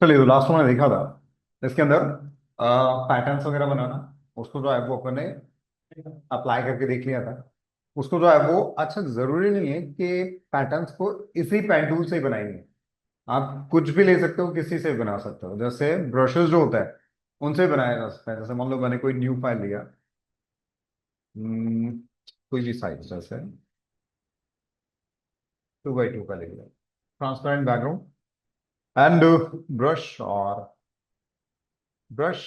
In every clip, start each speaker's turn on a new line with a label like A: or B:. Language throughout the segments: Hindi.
A: चलिए, तो लास्ट मैंने देखा था इसके अंदर पैटर्न्स वगैरह बनाना। उसको जो है वो अपने अप्लाई करके देख लिया था। उसको जो है वो, अच्छा, जरूरी नहीं है कि पैटर्न्स को इसी पेन टूल से ही बनाएंगे। आप कुछ भी ले सकते हो, किसी से भी बना सकते हो। जैसे ब्रशेस जो होता है उनसे बनाया जा सकता है। जैसे मान लो मैंने कोई न्यू फाइल लिया, हम्म, कोई भी साइज, जैसे 2x2 का ले लिया, ट्रांसपेरेंट बैकग्राउंड एंड ब्रश। और ब्रश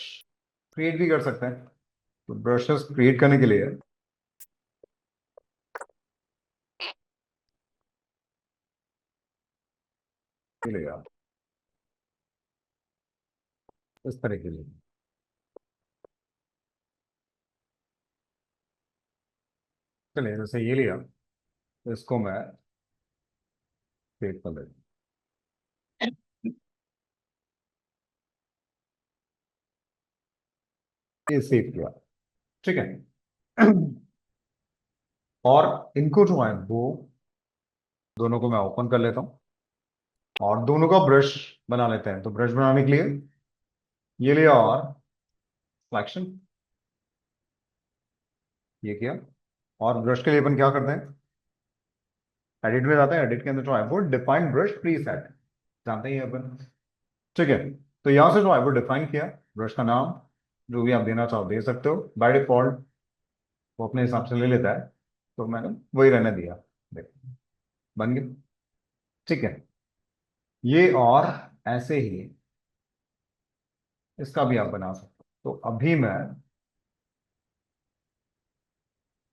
A: क्रिएट भी कर सकते हैं। तो ब्रशेस क्रिएट करने के लिए मिलेगा इस तरह के लिए। चलिए, जैसे ये लिया, तो इसको मैं क्रिएट कर लेता हूँ। ये सेव किया। ठीक है। और इनको जो है वो दोनों को मैं ओपन कर लेता हूँ और दोनों का ब्रश बना लेते हैं। तो ब्रश बनाने के लिए ये लिया और सिलेक्शन ये किया। और ब्रश के लिए अपन क्या करते हैं, एडिट में जाते हैं। एडिट के अंदर जो है वो डिफाइन ब्रश प्रीसेट, जानते ही हैं अपन। ठीक है। तो यहां से जो है वो डिफाइन किया। ब्रश का नाम जो भी आप देना चाहो दे सकते हो। बाय डिफॉल्ट वो अपने हिसाब से ले लेता है, तो मैंने वही रहने दिया। देखो, बन गया। ठीक है। ये और ऐसे ही इसका भी आप बना सकते हो। तो अभी मैं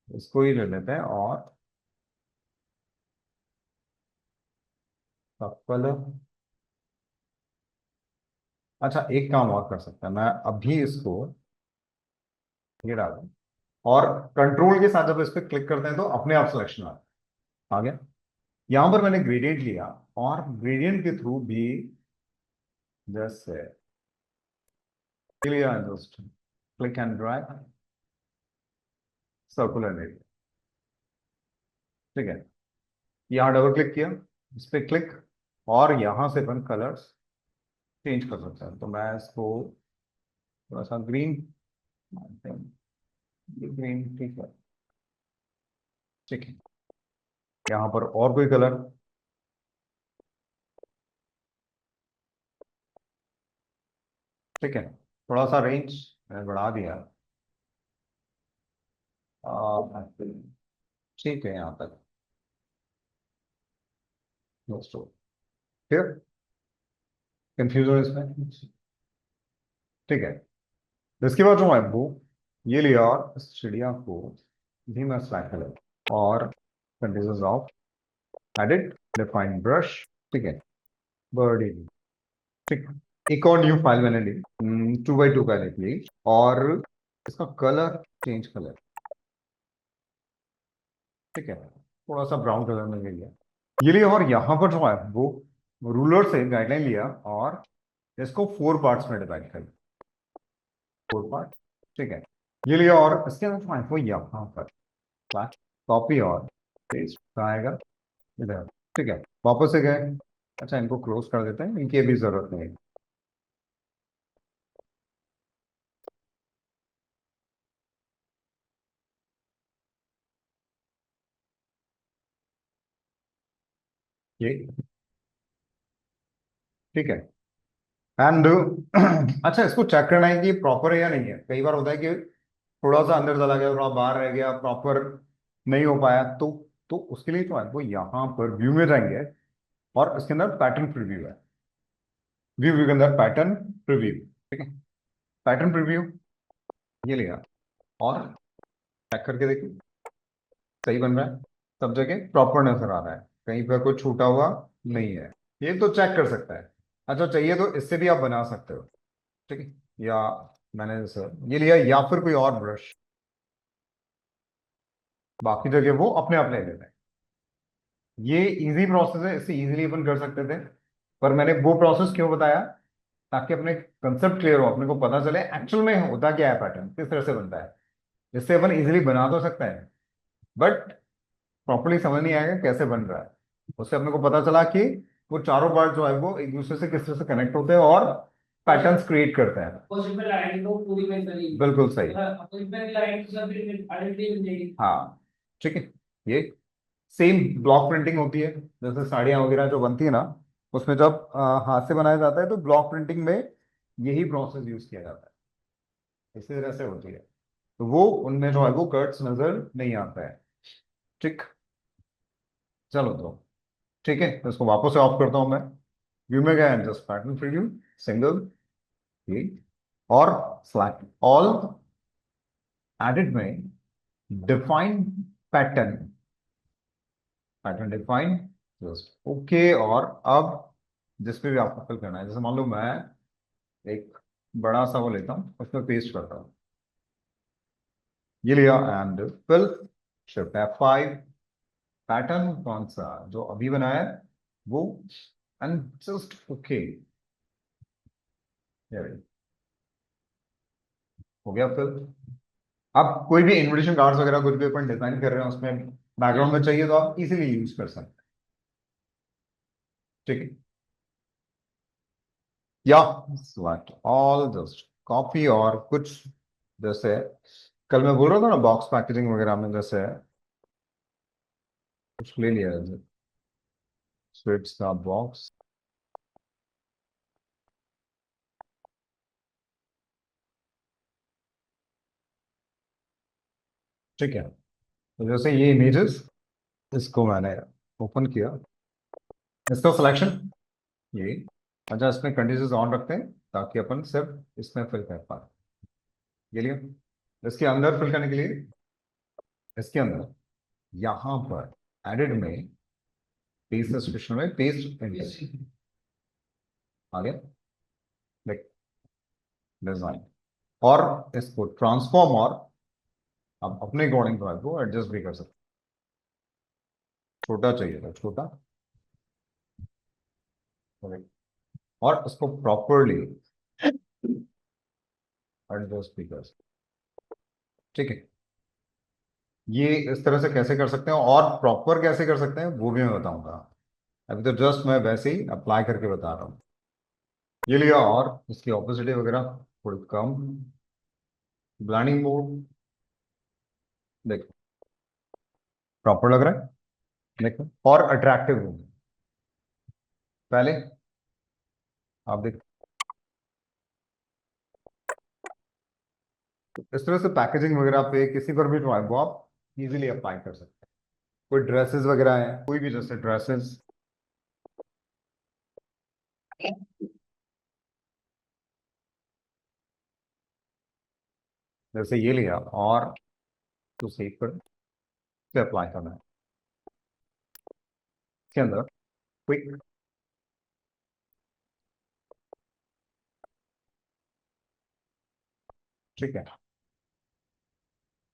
A: इसको ही ले लेते हैं और कलर। अच्छा, एक काम और कर सकते हैं, मैं अभी इसको ये डालूं और कंट्रोल के साथ जब इस पर क्लिक करते हैं तो अपने आप सिलेक्शन आ गया। यहां पर मैंने ग्रेडियंट लिया और ग्रेडियंट के थ्रू भी जैसे लिया, just click and drag circular area. ठीक है। यहाँ डबल क्लिक किया, इस पे क्लिक, और यहाँ से अपन कलर्स चेंज कर सकते हैं। तो मैं इसको थोड़ा सा ग्रीन, ग्रीन ठीक है। ठीक है। यहाँ पर और कोई कलर, ठीक है, थोड़ा सा रेंज मैंने बढ़ा दिया। ठीक है, यहाँ तक दोस्तों। फिर कंफ्यूजन इसमें। ठीक है। इसके बाद जो है वो ये लिया और इस चिड़िया को भी मैं सेलेक्ट कर लेता हूँ और conditions of edit define brush. ठीक है। बर्डी। ठीक। एक और न्यू फाइल मैंने ली, 2x2 का ली और इसका कलर चेंज कलर। ठीक है। थोड़ा सा ब्राउन कलर में ले लिया। ये लिया और यहाँ पर जो है वो रूलर से गाइडलाइन लिया और इसको 4 पार्ट्स में डिवाइड कर, 4 पार्ट। ठीक है। ये लिया और इसके अंदर जो है वो यहाँ पर कॉपी और पेस्ट आएगा इधर। ठीक है। वापस से गए। अच्छा, इनको क्लोज कर देते हैं, इनकी अभी जरूरत नहीं है। ये ठीक है। एंड अच्छा, इसको चेक करना है कि प्रॉपर है या नहीं है। कई बार होता है कि थोड़ा सा अंदर चला गया, थोड़ा बाहर रह गया, प्रॉपर नहीं हो पाया। तो उसके लिए तो है वो यहाँ पर व्यू में जाएंगे और इसके अंदर पैटर्न प्रीव्यू है। व्यू के अंदर पैटर्न प्रीव्यू। ठीक है। पैटर्न प्रीव्यू ये लिया और चेक करके देखिए सही बन रहा है। सब जगह प्रॉपर नजर आ रहा है, कहीं पर कोई छूटा हुआ नहीं है। ये तो चेक कर सकता है। अच्छा, चाहिए तो इससे भी आप बना सकते हो। ठीक है। या मैंने जैसे ये लिया, या फिर कोई और ब्रश, बाकी जगह वो अपने आप ले लेते हैं। ये इजी प्रोसेस है, इससे इजीली अपन कर सकते थे। पर मैंने वो प्रोसेस क्यों बताया, ताकि अपने कंसेप्ट क्लियर हो, अपने को पता चले एक्चुअल में होता क्या है, पैटर्न किस तरह से बनता है। इससे अपन इजीली बना तो सकते हैं, बट प्रॉपरली समझ नहीं आएगा कैसे बन रहा है। उससे अपने को पता चला कि वो चारों पार्ट जो है वो एक दूसरे से किस तरह से कनेक्ट होते हैं और पैटर्न्स क्रिएट करते हैं।
B: पॉसिबल आइडेंटिटी को पूरी में करी।
A: बिल्कुल सही।
B: पॉसिबल आइडेंटिटी सब आइडेंटिटी मिल जाएगी।
A: हाँ ठीक है। ये सेम ब्लॉक प्रिंटिंग होती है, जैसे साड़ियाँ वगैरह जो बनती है ना, उसमें जब हाथ से बनाया जाता है तो ब्लॉक प्रिंटिंग में यही प्रोसेस यूज किया जाता है, इसी तरह से होती है। तो वो उनमें जो है वो कट्स नजर नहीं आता है। ठीक। चलो तो ठीक है, तो इसको वापस से ऑफ करता हूं मैं। व्यू में गया जस्ट पैटर्न प्रीव्यू, सिंगल, ये, और सेलेक्ट ऑल, एडिट में define pattern, pattern define, just okay. और अब जिस पे भी आपको फिल करना है, जैसे मान लो मैं एक बड़ा सा वो लेता हूँ, उसमें पेस्ट करता हूँ, ये लिया and fill, shift F5, pattern कौन सा जो अभी बनाया है वो, एंड जस्ट ओके, हो गया फिल। आप कोई भी इनविटेशन कार्ड्स वगैरह कुछ भी अपन डिजाइन कर रहे हैं उसमें बैकग्राउंड में चाहिए तो आप इजीली यूज कर सकते हैं। ठीक है। या सिलेक्ट ऑल, जस्ट कॉपी, और कुछ जैसे कल मैं बोल रहा था ना बॉक्स पैकेजिंग वगैरह में, जैसे कुछ ले लिया है, स्वीट्स का बॉक्स। ठीक है, तो जैसे ये इमेजेस, इसको मैंने ओपन किया, इसका सिलेक्शन ये, अच्छा इसमें कंडीशंस ऑन रखते हैं ताकि अपन सिर्फ इसमें फिल कर पाए। ये लिए इसके अंदर फिल करने के लिए, इसके अंदर यहां पर एडिट में पेस्ट डिस्क्रिप्शन में पेस्ट एंटर आ गया, लाइक डिजाइन, और इसको ट्रांसफॉर्म, और आप अपने अकॉर्डिंग को एडजस्ट भी कर सकते हैं। छोटा चाहिए था छोटा, और इसको प्रॉपरली एडजस्ट भी कर सकते हैं। ठीक है, ये इस तरह से कैसे कर सकते हैं और प्रॉपर कैसे कर सकते हैं वो भी मैं बताऊंगा। अभी तो जस्ट मैं वैसे ही अप्लाई करके बता रहा हूँ। ये लिया और इसकी ऑपोसिटी वगैरह थोड़ी कम, ब्लाइंडिंग मोड, देखो प्रॉपर लग रहा है, देखो, और अट्रैक्टिव हो पहले, आप देखो इस तरह से पैकेजिंग वगैरह पे किसी पर भी जो है वो आप इजीली अप्लाई कर सकते हैं। कोई ड्रेसेस वगैरह है, कोई भी जैसे ड्रेसेस, जैसे ये लिया और तो सेव कर से अप्लाई करना है, इसके अंदर क्विक, ठीक है,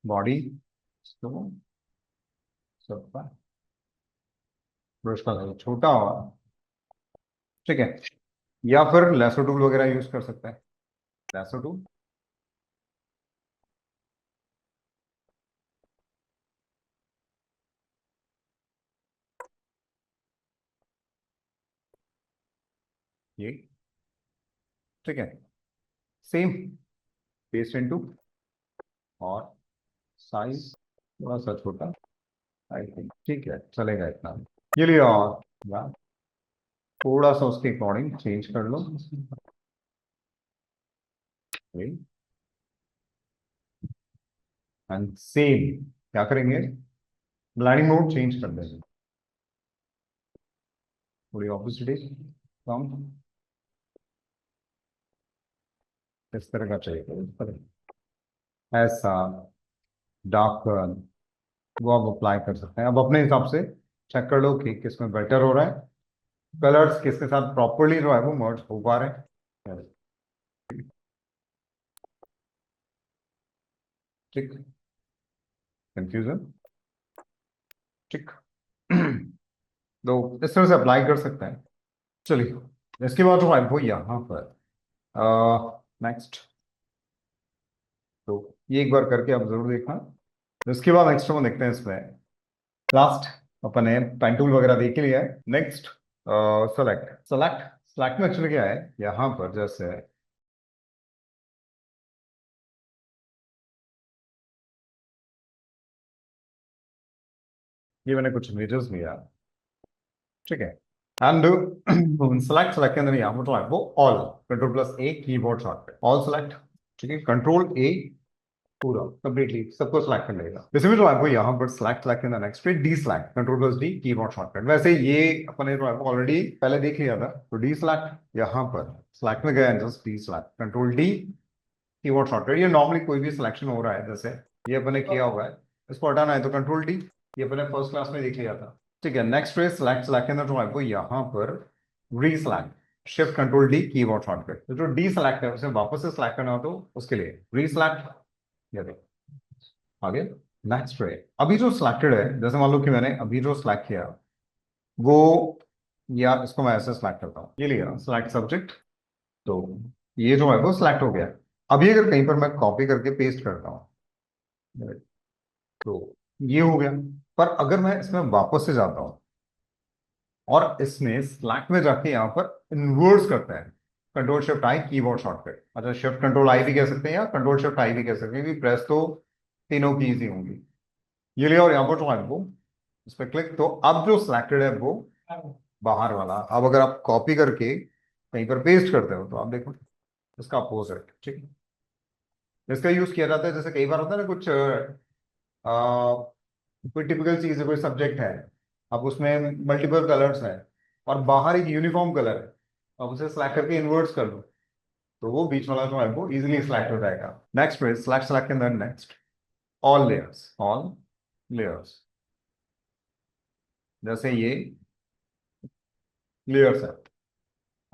A: बॉडी, तो सबका ब्रश का साइज छोटा हो, ठीक है, या फिर लैसो टूल वगैरह यूज कर सकते हैं, लैसो टूल, ये, ठीक है, सेम पेस्ट इनटू, और साइज थोड़ा सा छोटा, आई थिंक ठीक है चलेगा इतना। ये लिया और या थोड़ा सा उसके अकॉर्डिंग चेंज कर लो, एंड सेम क्या करेंगे, ब्लाइंडिंग मोड चेंज कर देंगे, थोड़ी ऑपोसिटी कम, इस तरह का चाहिए तो इस तरह ऐसा डार्क, वो आप अप्लाई कर सकते हैं। अब अपने हिसाब से चेक कर लो कि किसमें बेटर हो रहा है, कलर्स किसके साथ प्रॉपरली जो है वो मर्ज हो पा रहे हैं। ठीक, कंफ्यूजन, ठीक। तो इस तरह से अप्लाई कर सकते हैं। चलिए इसके बाद जो है वो यहाँ पर नेक्स्ट, तो ये एक बार करके आप जरूर देखना। इसके बाद नेक्स्ट हम देखते हैं इसमें, लास्ट अपन ने पेन टूल वगैरह देख ही लिया है। नेक्स्ट सेलेक्ट सेलेक्ट सेलेक्ट में एक्चुअली क्या है, यहाँ पर जैसे ये मैंने कुछ इमेजेस लिया, ठीक है, एंड सेलेक्ट सेलेक्ट के अंदर यहाँ पर तो आपको all control plus a keyboard shortcut all select, ठीक है, कंट्रोल ए पूरा कंप्लीटली सबको सिलेक्ट कर लेगा। इसमें जो आपको यहाँ पर select select in the next पे deselect control plus D keyboard shortcut, वैसे ये अपने जो आपको ऑलरेडी पहले देख लिया था, तो डी सिलेक्ट यहाँ पर सिलेक्ट में गया just D select control D keyboard shortcut. ये नॉर्मली कोई भी सिलेक्शन हो रहा है, जैसे ये अपने किया हुआ है, इसको हटाना है तो कंट्रोल डी, ये अपने फर्स्ट क्लास में देख लिया था, ठीक है। नेक्स्ट पे सिलेक्ट सिलेक्ट के अंदर जो आपको यहाँ पर री select shift control D keyboard shortcut, तो जो डी सिलेक्ट है उसे वापस से सिलेक्ट करना हो तो उसके लिए री सिलेक्ट, ये देखो आगे। नेक्स्ट पे अभी जो सिलेक्टेड है, जैसे मान लो कि मैंने अभी जो सिलेक्ट किया वो, या इसको मैं ऐसे सिलेक्ट करता हूँ, ये लिया सिलेक्ट सब्जेक्ट, तो ये जो है वो सिलेक्ट हो गया। अभी अगर कहीं पर मैं कॉपी करके पेस्ट करता हूँ तो ये हो गया, पर अगर मैं इसमें वापस से जाता हूँ और इसमें स्लैक में जाके यहाँ पर इन्वर्स करते हैं, कंट्रोल शिफ्ट आई कीबोर्ड शॉर्टकट, अच्छा शिफ्ट कंट्रोल आई भी कह सकते हैं या कंट्रोल शिफ्ट आई भी कह सकते हैं, क्योंकि प्रेस तो तीनों कीज ही होंगी। ये लिया और यहाँ पर जो है वो इस पर क्लिक, तो अब जो सिलेक्टेड है वो बाहर वाला, अब अगर आप कॉपी करके कहीं पर पेस्ट करते हो तो आप देखो इसका अपोजिट, ठीक है। इसका यूज किया जाता है जैसे कई बार होता है ना, कुछ कोई टिपिकल चीज है, कोई सब्जेक्ट है, अब उसमें मल्टीपल कलर्स हैं और बाहर एक यूनिफॉर्म कलर है, अब उसे सिलेक्ट करके इन्वर्ट्स कर दो तो वो बीच वाला जो है वो इजीली सिलेक्ट हो जाएगा। नेक्स्ट पे सिलेक्ट सेलेक्ट के अंदर नेक्स्ट ऑल लेयर्स, जैसे ये लेयर्स है,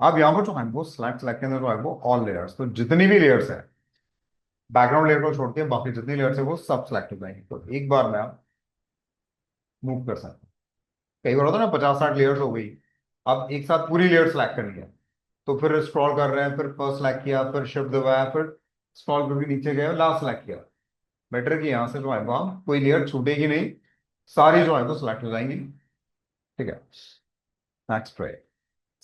A: अब यहाँ पर जो है वो सिलेक्ट सेलेक्ट के अंदर जो है वो ऑल लेयर्स, तो जितनी भी लेयर्स है बैकग्राउंड लेयर को छोड़ के बाकी जितनी लेयर्स है वो सब सिलेक्ट हो जाएंगी, तो एक बार में आप मूव कर सकते हैं। कई बार होता है ना 50-60 लेयर्स हो गई, अब एक साथ पूरी लेयर सेलेक्ट करनी है, तो फिर स्क्रॉल कर रहे हैं, फिर फर्स्ट सेलेक्ट किया, फिर शिफ्ट दबाया, फिर स्क्रॉल करके नीचे गए, लास्ट सेलेक्ट किया। बेटर कि यहाँ से जो है वो हम कोई लेयर छूटेगी नहीं, सारी जो है वो सिलेक्ट हो जाएंगी, ठीक है। नेक्स्ट पे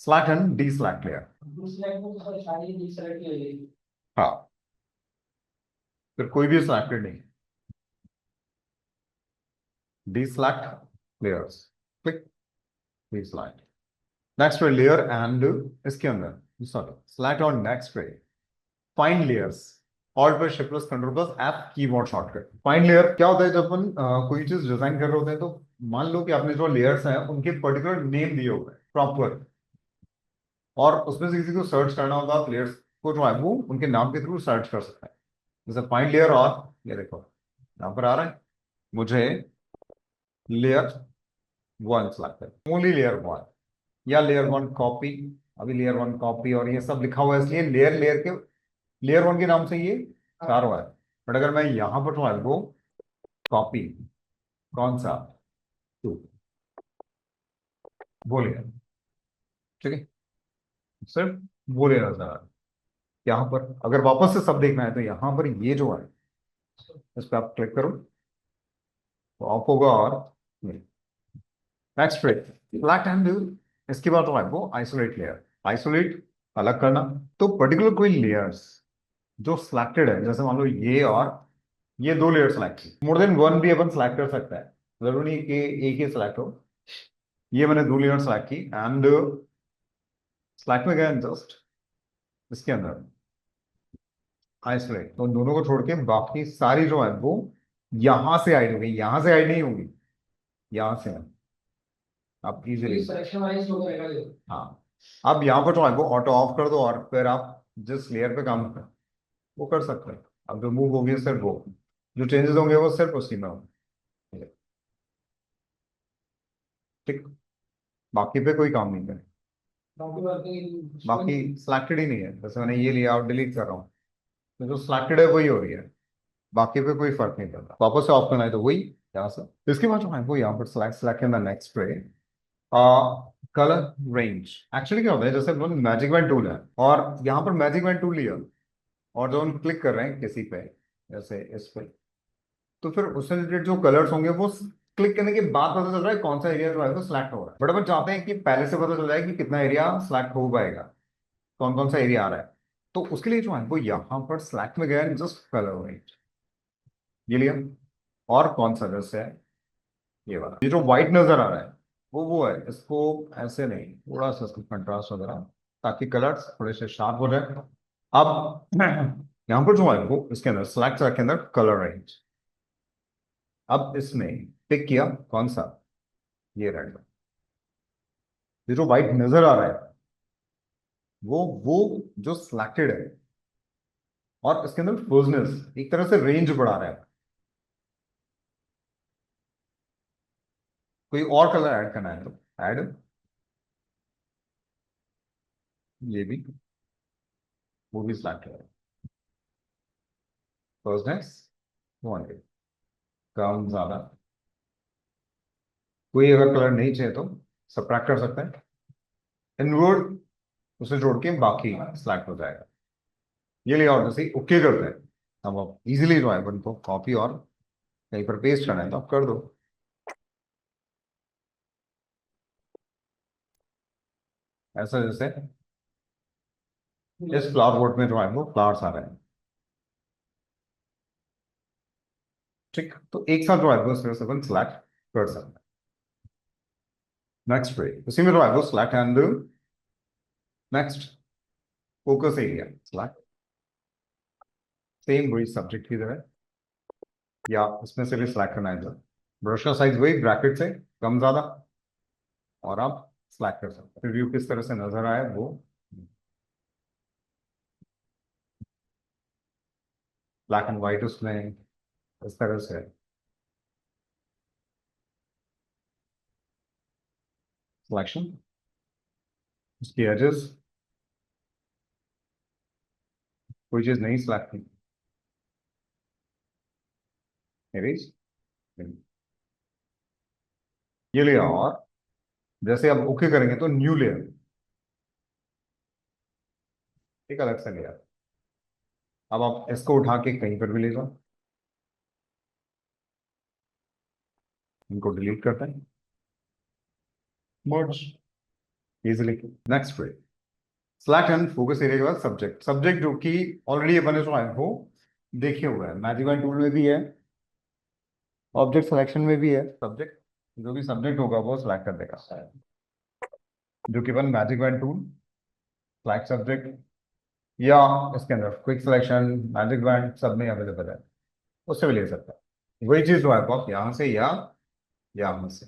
A: select and D select layer,
B: दूसरे को तो सारी डिसलेक्ट की हुई है।
A: हाँ फिर कोई भी सिलेक्टेड नहीं, D select layers, click D select. Next पे लेयर एंड इसके अंदर सॉरी सिलेक्ट ऑन नेक्स्ट पे find layers, alt plus shift plus control plus F keyboard shortcut. Find layer क्या होता है, जब अपन कोई चीज डिजाइन कर रहे होते हैं तो मान लो कि आपने जो लेयर्स हैं उनके पर्टिकुलर नेम दिए हुए हैं प्रॉपर, और उसमें से किसी को सर्च करना होगा, आप लेयर्स को जो है वो उनके नाम के थ्रू सर्च कर सकते हैं, जैसे फाइंड लेयर, और ये देखो यहाँ पर आ रहा है मुझे लेयर वन सेलेक्ट है, ओनली लेयर वन, या लेयर वन कॉपी, अभी लेयर वन कॉपी और ये सब लिखा हुआ है इसलिए लेयर लेयर के लेयर वन के नाम से ये चारों है। बट अगर मैं यहां पर ट्राई वो कॉपी कौन सा टू वो लेयर, ठीक है, सिर्फ वो लेयर नजर आ रहा है। यहाँ पर अगर वापस से सब देखना है तो यहाँ पर ये जो है इस पर आप क्लिक करो तो ऑफ होगा, और नेक्स्ट पे ब्लैक एंड इसके बाद तो है वो आइसोलेट लेयर, आइसोलेट अलग करना, तो पर्टिकुलर कोई लेयर्स जो सिलेक्टेड है, जैसे मान लो ये और ये दो लेयर सेलेक्ट की, मोर देन वन भी अपन सेलेक्ट कर सकता है, जरूरी नहीं कि एक ही सेलेक्ट हो। ये मैंने दो लेयर सेलेक्ट की एंड सेलेक्ट में गया जस्ट इसके अंदर आइसोलेट, तो दोनों को छोड़ के बाकी सारी जो है वो यहां से हाइड हो गई, यहां से हाइड नहीं होगी, यहां से आप इजीली,
B: सिलेक्शन वाइज हो जाएगा ये।
A: हाँ अब यहाँ पर जो है वो ऑटो ऑफ कर दो और फिर आप जिस लेयर पे काम कर वो कर सकते हैं। अब जो मूव होगी सिर्फ वो, जो चेंजेस होंगे वो सिर्फ उसी में होंगे, ठीक, बाकी पे कोई काम नहीं करें।
B: बाकी वर्किंग
A: बाकी सिलेक्टेड ही नहीं है, जैसे मैंने ये लिया और डिलीट कर रहा हूँ तो जो सिलेक्टेड है वही हो रही है, बाकी पे कोई फर्क नहीं पड़ता। वापस से ऑफ करना है तो वही यहाँ से, इसके बाद जो है वो यहाँ पर सिलेक्ट सिलेक्ट करना नेक्स्ट पे कलर रेंज। एक्चुअली क्या होता है, जैसे मैजिक बैंड टूल है और यहाँ पर मैजिक बैंड टूल लिया और जो हम क्लिक कर रहे हैं किसी पे जैसे इस पे, तो फिर उससे रिलेटेड जो कलर्स होंगे वो क्लिक करने के बाद पता चल रहा है कौन सा एरिया जो है वो सिलेक्ट हो रहा है, बट अपन चाहते हैं कि पहले से पता चल जाए कि कितना एरिया सिलेक्ट हो पाएगा, कौन कौन सा एरिया आ रहा है। तो उसके लिए जो है वो यहाँ पर सिलेक्ट में गया, जस्ट कलर रेंज ये लिया। और कौन सा जैसे है ये वाला, ये जो व्हाइट नजर आ रहा है वो है, इसको ऐसे नहीं, थोड़ा सा इसका कंट्रास्ट वगैरह, ताकि कलर्स थोड़े से शार्प हो जाए। अब यहाँ पर जो है वो इसके अंदर सिलेक्ट के अंदर कलर रेंज, अब इसमें पिक किया कौन सा, ये रेड, ये जो व्हाइट नजर आ रहा है वो जो सिलेक्टेड है, और इसके अंदर फ्रोजनेस एक तरह से रेंज बढ़ा रहा है। कोई और कलर ऐड करना है तो ऐड, ये भी, वो भी सिलेक्टेड है। फ्रोजनेस 200, कम ज्यादा, कोई अगर कलर नहीं चाहिए तो सबट्रैक्ट कर सकते हैं, इनवर्ड उसे जोड़ के बाकी सिलेक्ट हो जाएगा। ये लिया और जैसे ओके करते हैं, अब आप इजीली जो है उनको कॉपी और कहीं पर पेस्ट करना है तो आप कर दो। ऐसा जैसे इस फ्लावर बोर्ड में जो है वो फ्लावर्स आ रहे हैं, ठीक, तो एक साथ जो है वो इस तरह से अपन सिलेक्ट कर सकते हैं। नेक्स्ट पे उसी में जो है वो select and next focus area select, same वही सब्जेक्ट की तरह, या इसमें से भी सिलेक्ट करना है तो ब्रश का साइज वही ब्रैकेट से कम ज्यादा, और आप सिलेक्ट कर सकते हैं। रिव्यू किस तरह से नजर आए वो, ब्लैक एंड व्हाइट उसमें इस तरह से सिलेक्शन, उसकी एजेस, कोई चीज नहीं सिलेक्ट की, इरेज, ये लिया, और जैसे आप ओके करेंगे तो न्यू लेयर एक अलग से लेयर, अब आप इसको उठा के कहीं पर भी ले जाओ, इनको डिलीट करते हैं, मर्ज इजिली। नेक्स्ट पे सिलेक्ट एंड फोकस एरिया के बाद सब्जेक्ट, सब्जेक्ट जो कि ऑलरेडी अपने जो है वो देखे हुए हैं, मैजिक वैन टूल में भी है, ऑब्जेक्ट सिलेक्शन में भी है, सब्जेक्ट जो भी सब्जेक्ट होगा वो सिलेक्ट कर देगा, जो कि अपन magic wand tool select subject, या इसके अंदर क्विक सिलेक्शन मैजिक वैन सब में अवेलेबल है, उससे भी ले सकते हैं। वही चीज जो है वो आप यहाँ से या यहाँ से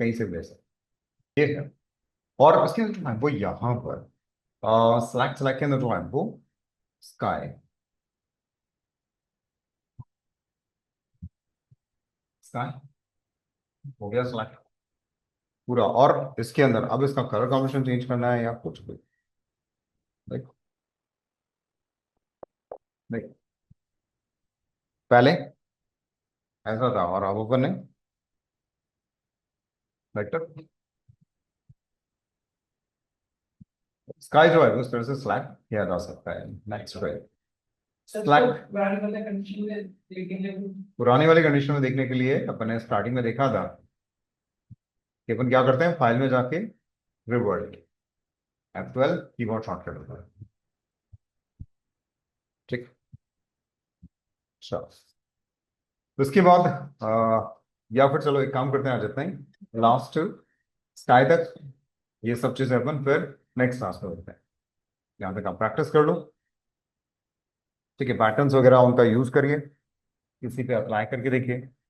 A: कहीं से भी ले सकते हैं, ये है। और इसके अंदर जो है वो यहाँ पर सिलेक्ट सेलेक्ट के अंदर जो है वो स्काई, स्काई हो गया सिलेक्ट पूरा। और इसके अंदर अब इसका कलर कॉम्बिनेशन चेंज करना है या कुछ भी, देख देख, पहले ऐसा था और अब अपन ने वेक्टर स्काई जो है उस तरह से सिलेक्ट किया जा सकता है। नेक्स्ट पे
B: सर तो
A: सिलेक्ट,
B: ब्रांड वाले कंडीशन में देखेंगे
A: पुरानी वाली कंडीशन में देखने के लिए अपन ने स्टार्टिंग में देखा था कि अपन क्या करते हैं, फाइल में जाके रिवर्ट F12 कीबोर्ड शॉर्टकट होता है, ठीक। अच्छा, उसके बाद या फिर चलो एक काम करते हैं, आ जाते हैं लास्ट स्काई तक, ये सब चीजें अपन फिर नेक्स्ट क्लास में करते हैं। यहाँ तक आप प्रैक्टिस कर लो, ठीक है, पैटर्न्स वगैरह उनका यूज करिए, किसी पे अप्लाई करके देखिए।